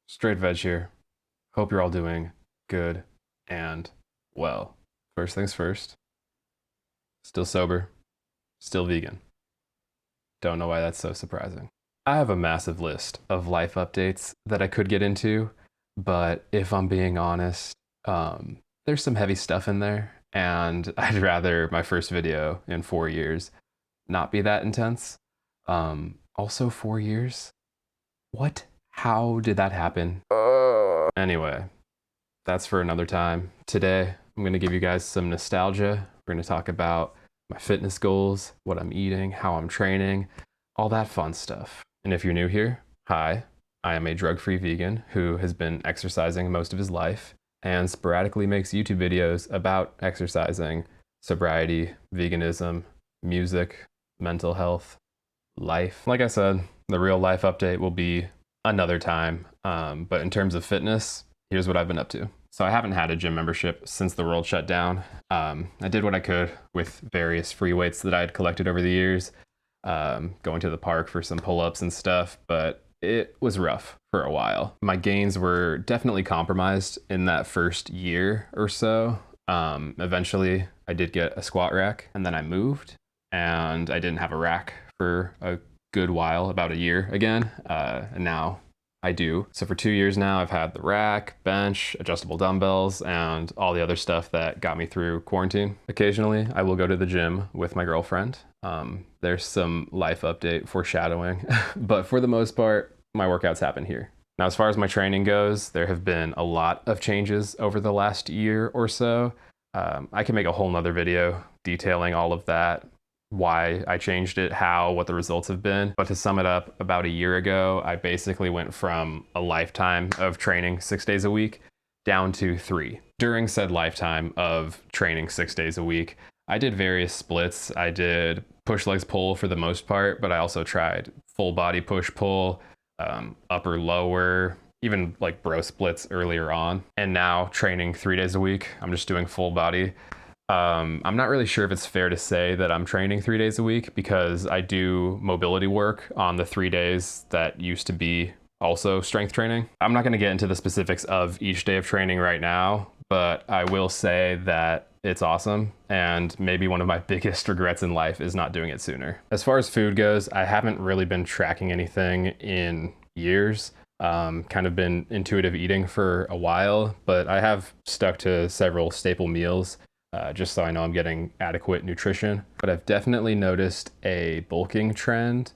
Straight Veg here. Hope you're all doing good and well. First things first, still sober, still vegan. Don't know why that's so surprising. I have a massive list of life updates that I could get into, but if I'm being honest, there's some heavy stuff in there, and I'd rather my first video in 4 years not be that intense. Also, 4 years? What? How did that happen? Anyway, that's for another time. Today, I'm going to give you guys some nostalgia. We're going to talk about my fitness goals, what I'm eating, how I'm training, all that fun stuff. And if you're new here, hi, I am a drug-free vegan who has been exercising most of his life and sporadically makes YouTube videos about exercising, sobriety, veganism, music, mental health, life. Like I said, the real life update will be another time. But in terms of fitness, here's what I've been up to. So I haven't had a gym membership since the world shut down. I did what I could with various free weights that I had collected over the years, going to the park for some pull-ups and stuff, but it was rough for a while. My gains were definitely compromised in that first year or so. Eventually, I did get a squat rack, and then I moved, and I didn't have a rack for a good while, about a year again, and now I do. So for 2 years now, I've had the rack, bench, adjustable dumbbells, and all the other stuff that got me through quarantine. Occasionally, I will go to the gym with my girlfriend. There's some life update foreshadowing, but for the most part, my workouts happen here. Now, as far as my training goes, there have been a lot of changes over the last year or so. I can make a whole nother video detailing all of that, why I changed it, how, what the results have been. But to sum it up, about a year ago, I basically went from a lifetime of training 6 days a week down to 3. During said lifetime of training 6 days a week, I did various splits. I did push legs pull for the most part, but I also tried full body push pull, upper lower, even like bro splits earlier on. And now training 3 days a week, I'm just doing full body. I'm not really sure if it's fair to say that I'm training 3 days a week because I do mobility work on the 3 days that used to be also strength training. I'm not going to get into the specifics of each day of training right now, but I will say that it's awesome, and maybe one of my biggest regrets in life is not doing it sooner. As far as food goes, I haven't really been tracking anything in years. Kind of been intuitive eating for a while, but I have stuck to several staple meals just so I know I'm getting adequate nutrition. But I've definitely noticed a bulking trend,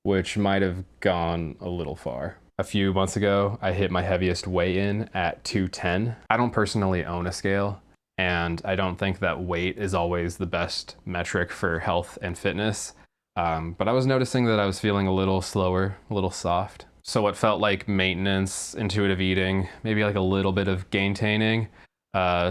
which might have gone a little far. A few months ago, I hit my heaviest weigh-in at 210. I don't personally own a scale, and I don't think that weight is always the best metric for health and fitness. But I was noticing that I was feeling a little slower, a little soft. So what felt like maintenance, intuitive eating, maybe like a little bit of gaintaining,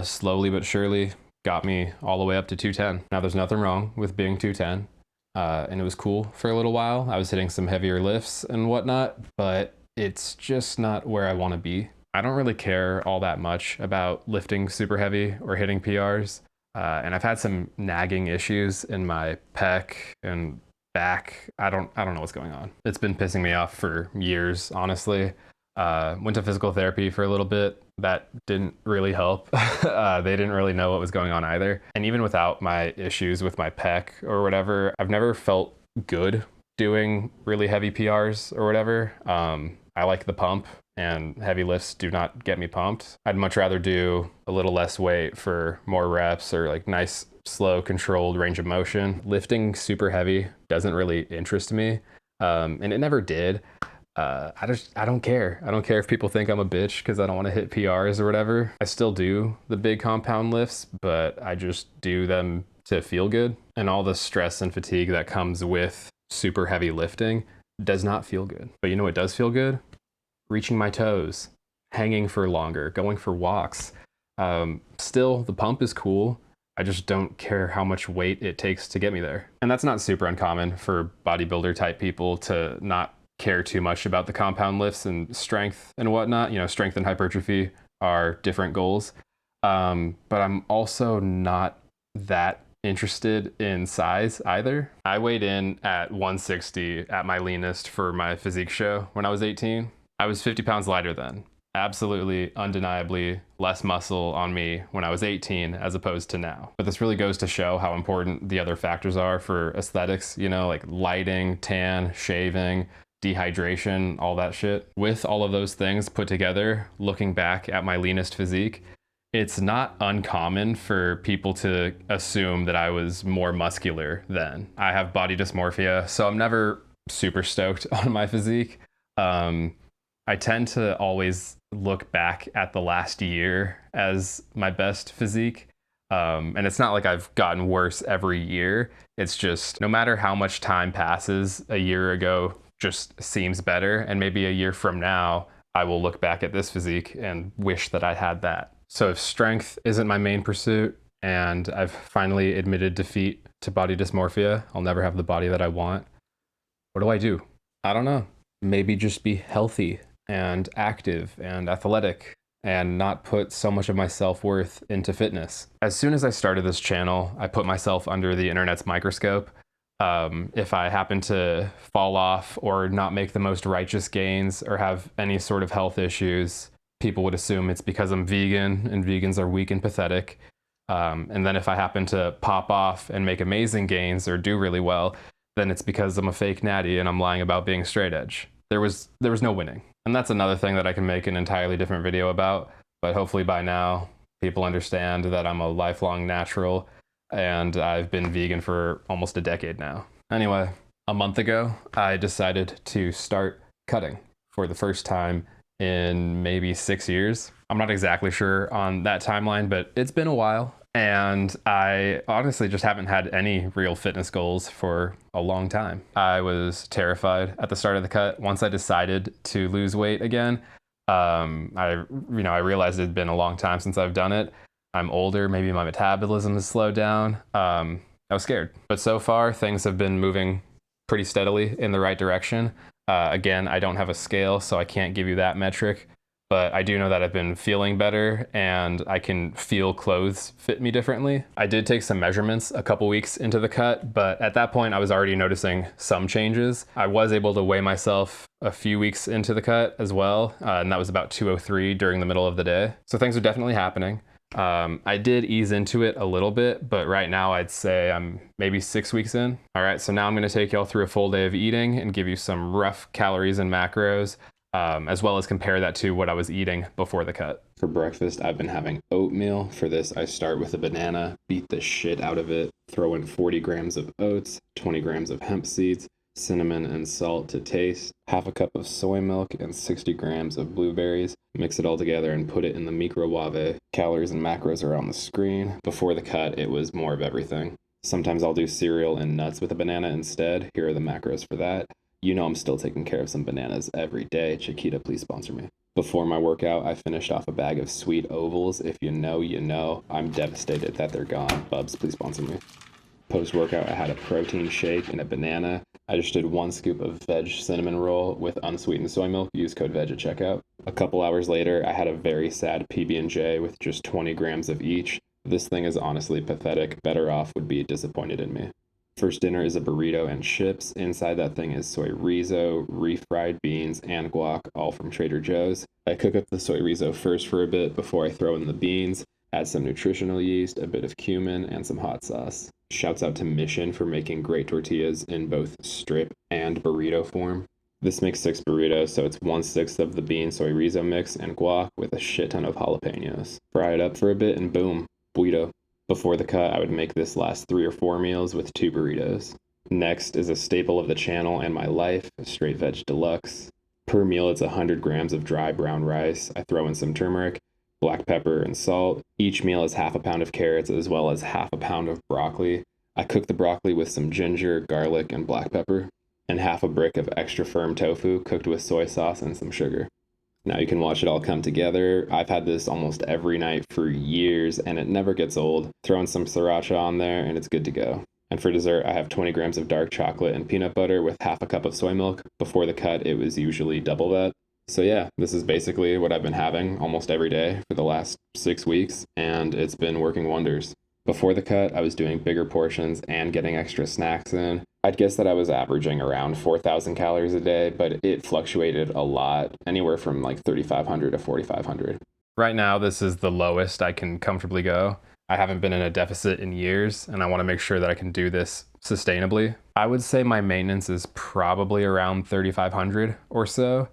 slowly but surely got me all the way up to 210. Now there's nothing wrong with being 210, and it was cool for a little while. I was hitting some heavier lifts and whatnot, but it's just not where I want to be. I don't really care all that much about lifting super heavy or hitting PRs, and I've had some nagging issues in my pec and back. I don't know what's going on. It's been pissing me off for years, honestly. Went to physical therapy for a little bit. That didn't really help. They didn't really know what was going on either. And even without my issues with my pec or whatever, I've never felt good doing really heavy PRs or whatever. I like the pump, and heavy lifts do not get me pumped. I'd much rather do a little less weight for more reps or like nice, slow, controlled range of motion. Lifting super heavy doesn't really interest me, and it never did. I don't care. I don't care if people think I'm a bitch because I don't want to hit PRs or whatever. I still do the big compound lifts, but I just do them to feel good. And all the stress and fatigue that comes with super heavy lifting does not feel good. But you know what does feel good? Reaching my toes, hanging for longer, going for walks. Still, the pump is cool. I just don't care how much weight it takes to get me there. And that's not super uncommon for bodybuilder type people to not care too much about the compound lifts and strength and whatnot. You know, strength and hypertrophy are different goals. But I'm also not that interested in size either. I weighed in at 160 at my leanest for my physique show when I was 18. I was 50 pounds lighter then. Absolutely, undeniably less muscle on me when I was 18 as opposed to now. But this really goes to show how important the other factors are for aesthetics, you know, like lighting, tan, shaving, dehydration, all that shit. With all of those things put together, looking back at my leanest physique, it's not uncommon for people to assume that I was more muscular then. I have body dysmorphia, so I'm never super stoked on my physique. Um, I tend to always look back at the last year as my best physique. And it's not like I've gotten worse every year. It's just no matter how much time passes, a year ago just seems better. And maybe a year from now, I will look back at this physique and wish that I had that. So if strength isn't my main pursuit and I've finally admitted defeat to body dysmorphia, I'll never have the body that I want. What do I do? I don't know. Maybe just be healthy and active and athletic and not put so much of my self-worth into fitness. As soon as I started this channel, I put myself under the internet's microscope. If I happen to fall off or not make the most righteous gains or have any sort of health issues, people would assume it's because I'm vegan and vegans are weak and pathetic. And then if I happen to pop off and make amazing gains or do really well, then it's because I'm a fake natty and I'm lying about being straight edge. There was no winning. And that's another thing that I can make an entirely different video about. But hopefully by now, people understand that I'm a lifelong natural and I've been vegan for almost a decade now. Anyway, a month ago, I decided to start cutting for the first time in maybe 6 years. I'm not exactly sure on that timeline, but it's been a while. And I honestly just haven't had any real fitness goals for a long time. I was terrified at the start of the cut. Once I decided to lose weight again, I realized it had been a long time since I've done it. I'm older, maybe my metabolism has slowed down. I was scared. But so far, things have been moving pretty steadily in the right direction. Again, I don't have a scale, so I can't give you that metric. But I do know that I've been feeling better and I can feel clothes fit me differently. I did take some measurements a couple weeks into the cut, but at that point I was already noticing some changes. I was able to weigh myself a few weeks into the cut as well, and that was about 203 during the middle of the day. So things are definitely happening. I did ease into it a little bit, but right now I'd say I'm maybe 6 weeks in. All right, so now I'm gonna take y'all through a full day of eating and give you some rough calories and macros, as well as compare that to what I was eating before the cut. For breakfast, I've been having oatmeal. For this, I start with a banana, beat the shit out of it, throw in 40 grams of oats, 20 grams of hemp seeds, cinnamon and salt to taste, half a cup of soy milk, and 60 grams of blueberries. Mix it all together and put it in the microwave. Calories and macros are on the screen. Before the cut, it was more of everything. Sometimes I'll do cereal and nuts with a banana instead. Here are the macros for that. You know I'm still taking care of some bananas every day. Chiquita, please sponsor me. Before my workout, I finished off a bag of sweet ovals. If you know, you know. I'm devastated that they're gone. Bubs, please sponsor me. Post-workout, I had a protein shake and a banana. I just did 1 scoop of veg cinnamon roll with unsweetened soy milk. Use code VEG at checkout. A couple hours later, I had a very sad PB&J with just 20 grams of each. This thing is honestly pathetic. Better off would be disappointed in me. First dinner is a burrito and chips. Inside that thing is soy rizo, refried beans, and guac, all from Trader Joe's. I cook up the soy rizo first for a bit before I throw in the beans, add some nutritional yeast, a bit of cumin, and some hot sauce. Shouts out to Mission for making great tortillas in both strip and burrito form. This makes 6 burritos, so it's 1/6 of the bean soy rizo mix and guac with a shit ton of jalapenos. Fry it up for a bit and boom, burrito. Before the cut, I would make this last 3 or 4 meals with 2 burritos. Next is a staple of the channel and my life, straight veg deluxe. Per meal, it's 100 grams of dry brown rice. I throw in some turmeric, black pepper, and salt. Each meal is half a pound of carrots as well as half a pound of broccoli. I cook the broccoli with some ginger, garlic, and black pepper, and half a brick of extra firm tofu cooked with soy sauce and some sugar. Now you can watch it all come together. I've had this almost every night for years and it never gets old. Throw in some sriracha on there and it's good to go. And for dessert, I have 20 grams of dark chocolate and peanut butter with half a cup of soy milk. Before the cut, it was usually double that. So yeah, this is basically what I've been having almost every day for the last 6 weeks, and it's been working wonders. Before the cut, I was doing bigger portions and getting extra snacks in. I'd guess that I was averaging around 4,000 calories a day, but it fluctuated a lot, anywhere from like 3,500 to 4,500. Right now, this is the lowest I can comfortably go. I haven't been in a deficit in years, and I want to make sure that I can do this sustainably. I would say my maintenance is probably around 3,500 or so.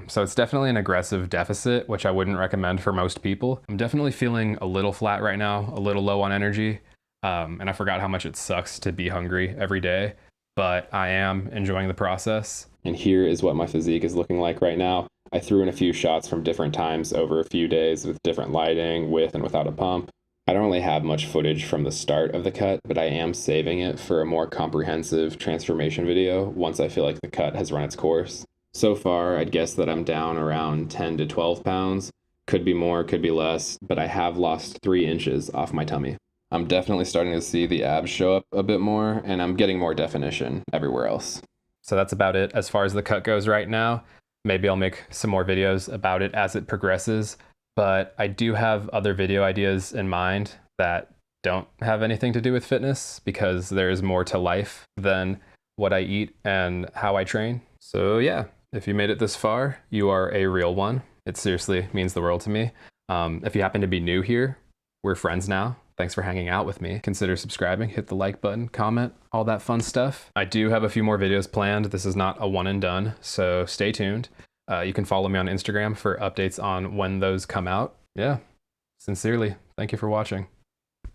So it's definitely an aggressive deficit, which I wouldn't recommend for most people. I'm definitely feeling a little flat right now, a little low on energy. And I forgot how much it sucks to be hungry every day, but I am enjoying the process. And here is what my physique is looking like right now. I threw in a few shots from different times over a few days with different lighting, with and without a pump. I don't really have much footage from the start of the cut, but I am saving it for a more comprehensive transformation video once I feel like the cut has run its course. So far, I'd guess that I'm down around 10 to 12 pounds. Could be more, could be less, but I have lost 3 inches off my tummy. I'm definitely starting to see the abs show up a bit more, and I'm getting more definition everywhere else. So that's about it as far as the cut goes right now. Maybe I'll make some more videos about it as it progresses, but I do have other video ideas in mind that don't have anything to do with fitness, because there is more to life than what I eat and how I train. So yeah, if you made it this far, you are a real one. It seriously means the world to me. If you happen to be new here, we're friends now. Thanks for hanging out with me. Consider subscribing, hit the like button, comment, all that fun stuff. I do have a few more videos planned. This is not a one and done, so stay tuned. You can follow me on Instagram for updates on when those come out. Yeah, sincerely, thank you for watching.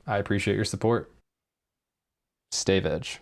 I appreciate your support. Stay veg.